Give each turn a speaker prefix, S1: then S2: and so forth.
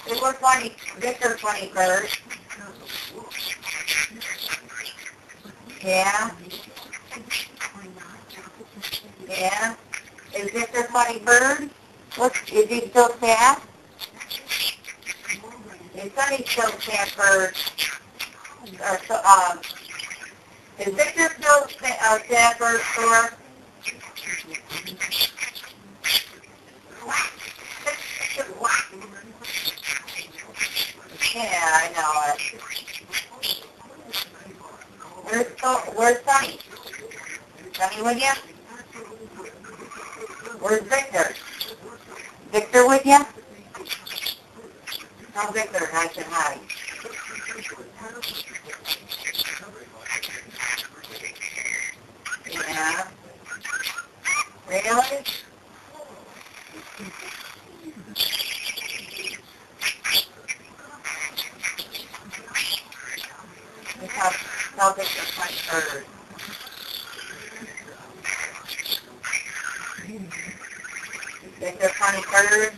S1: It was funny. Victor funny bird. Yeah. Yeah. Is Victor funny bird? Is he still sad? Is Sonny still sad bird? Is Victor still sad bird for? Yeah, I know it. Where's Sonny? Sonny with you? Where's Victor? Victor with you? Tell Victor I said hi. Yeah. Really? Tell Victor funny bird. Victor funny bird.